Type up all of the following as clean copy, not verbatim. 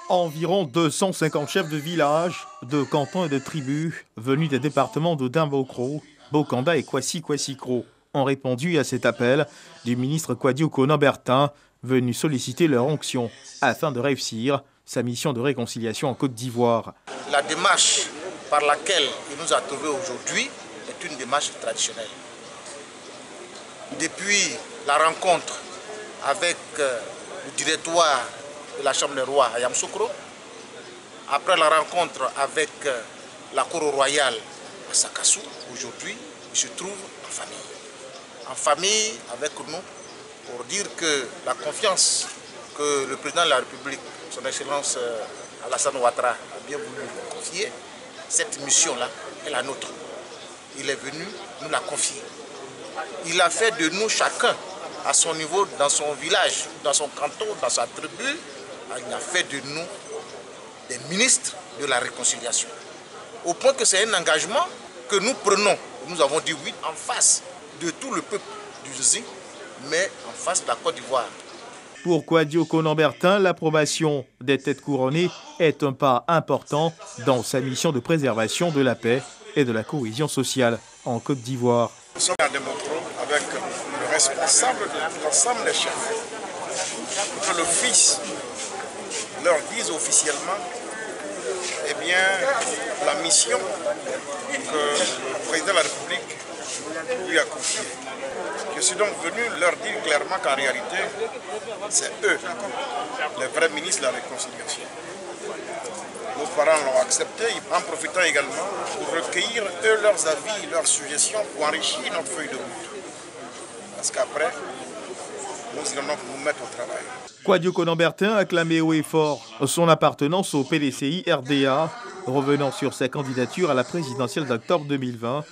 Environ 250 chefs de village, de cantons et de tribus venus des départements de Dimbokro, Bokanda et Kwasi-Kwasi-Kro ont répondu à cet appel du ministre Kwadio Konan-Bertin venu solliciter leur onction afin de réussir sa mission de réconciliation en Côte d'Ivoire. La démarche par laquelle il nous a trouvés aujourd'hui est une démarche traditionnelle. Depuis la rencontre avec le directoire de la Chambre des rois à Yamoussoukro, après la rencontre avec la Cour royale à Sakassou, aujourd'hui, il se trouve en famille. En famille avec nous pour dire que la confiance que le président de la République, son Excellence Alassane Ouattara, a bien voulu nous confier, cette mission-là est la nôtre. Il est venu nous la confier. Il a fait de nous chacun, à son niveau, dans son village, dans son canton, dans sa tribu, il a fait de nous des ministres de la réconciliation. Au point que c'est un engagement que nous prenons. Nous avons dit oui en face de tout le peuple du Zizi, mais en face de la Côte d'Ivoire. Pour Kwadio Konan-Bertin, l'approbation des têtes couronnées est un pas important dans sa mission de préservation de la paix et de la cohésion sociale en Côte d'Ivoire. Nous sommes à Dimbokro avec le responsable de l'ensemble des chefs. Que le fils leur dise officiellement la mission que le président de la République lui a confiée. Je suis donc venu leur dire clairement qu'en réalité, c'est eux, les vrais ministres de la réconciliation. Nos parents l'ont accepté, en profitant également pour recueillir eux leurs avis, leurs suggestions pour enrichir notre feuille de route. Parce qu'après, nous allons donc nous mettre au travail. Kwadio Konan-Bertin a clamé haut et fort son appartenance au PDCI RDA, revenant sur sa candidature à la présidentielle d'octobre 2020.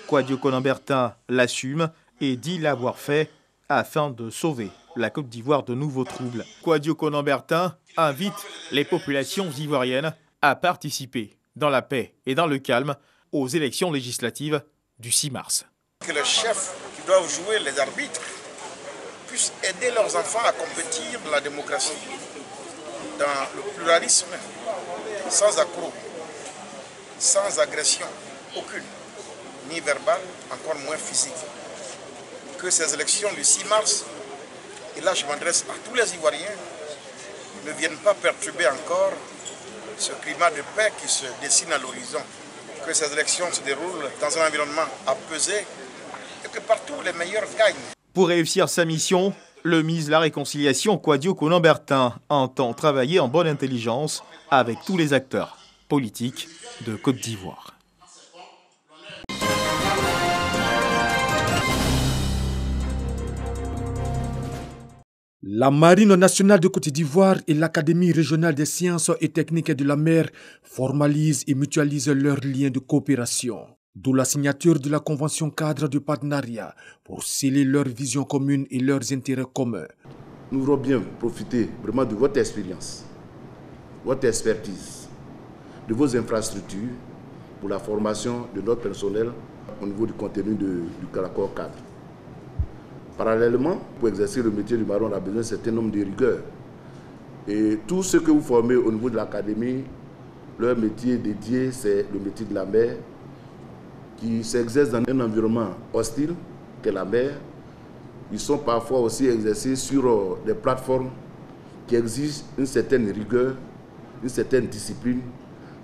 Kwadio Konan-Bertin l'assume et dit l'avoir fait afin de sauver la Côte d'Ivoire de nouveaux troubles. Kwadio Konan-Bertin invite les populations ivoiriennes à participer dans la paix et dans le calme aux élections législatives du 6 mars. Que les chefs qui doivent jouer les arbitres puissent aider leurs enfants à compétir dans la démocratie, dans le pluralisme, sans accroc, sans agression aucune, ni verbale, encore moins physique. Que ces élections du 6 mars, et là je m'adresse à tous les Ivoiriens, ne viennent pas perturber encore ce climat de paix qui se dessine à l'horizon. Que ces élections se déroulent dans un environnement apaisé et que partout les meilleurs gagnent. Pour réussir sa mission, le ministre de la Réconciliation, Kwadio Konan-Bertin, entend travailler en bonne intelligence avec tous les acteurs politiques de Côte d'Ivoire. La Marine nationale de Côte d'Ivoire et l'Académie régionale des sciences et techniques de la mer formalisent et mutualisent leurs liens de coopération, d'où la signature de la convention cadre de partenariat pour sceller leurs visions communes et leurs intérêts communs. Nous voulons bien profiter vraiment de votre expérience, votre expertise, de vos infrastructures pour la formation de notre personnel au niveau du contenu du accord cadre. Parallèlement, pour exercer le métier du marin, on a besoin d'un certain nombre de rigueurs. Et tout ce que vous formez au niveau de l'académie, leur métier dédié, c'est le métier de la mer, qui s'exerce dans un environnement hostile qu'est la mer. Ils sont parfois aussi exercés sur des plateformes qui exigent une certaine rigueur, une certaine discipline,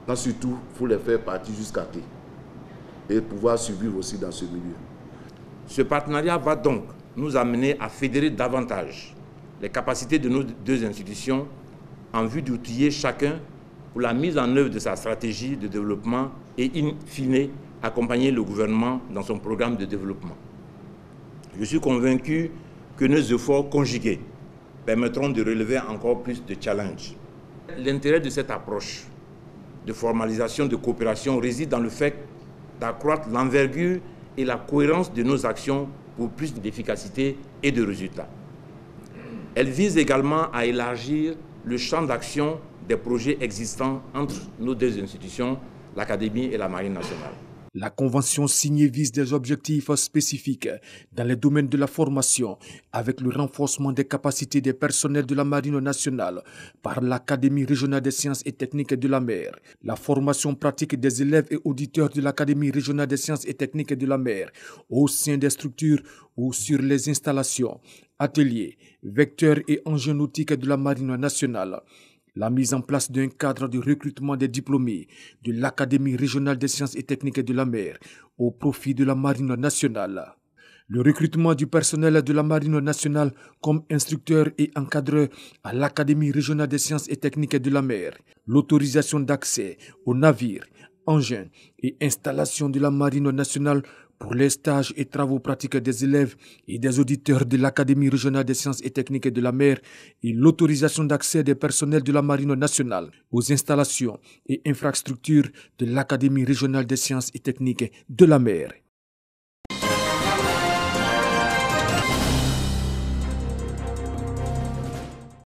quand surtout il faut les faire partir jusqu'à thé et pouvoir survivre aussi dans ce milieu. Ce partenariat va donc nous amener à fédérer davantage les capacités de nos deux institutions en vue d'outiller chacun pour la mise en œuvre de sa stratégie de développement et, in fine, accompagner le gouvernement dans son programme de développement. Je suis convaincu que nos efforts conjugués permettront de relever encore plus de challenges. L'intérêt de cette approche de formalisation de coopération réside dans le fait d'accroître l'envergure et la cohérence de nos actions pour plus d'efficacité et de résultats. Elle vise également à élargir le champ d'action des projets existants entre nos deux institutions, l'Académie et la Marine nationale. La convention signée vise des objectifs spécifiques dans les domaines de la formation avec le renforcement des capacités des personnels de la Marine nationale par l'Académie régionale des sciences et techniques de la mer, la formation pratique des élèves et auditeurs de l'Académie régionale des sciences et techniques de la mer au sein des structures ou sur les installations, ateliers, vecteurs et engins nautiques de la Marine nationale. La mise en place d'un cadre de recrutement des diplômés de l'Académie régionale des sciences et techniques de la mer au profit de la Marine nationale. Le recrutement du personnel de la Marine nationale comme instructeur et encadreur à l'Académie régionale des sciences et techniques de la mer. L'autorisation d'accès aux navires, engins et installations de la Marine nationale pour les stages et travaux pratiques des élèves et des auditeurs de l'Académie régionale des sciences et techniques de la mer et l'autorisation d'accès des personnels de la Marine nationale aux installations et infrastructures de l'Académie régionale des sciences et techniques de la mer.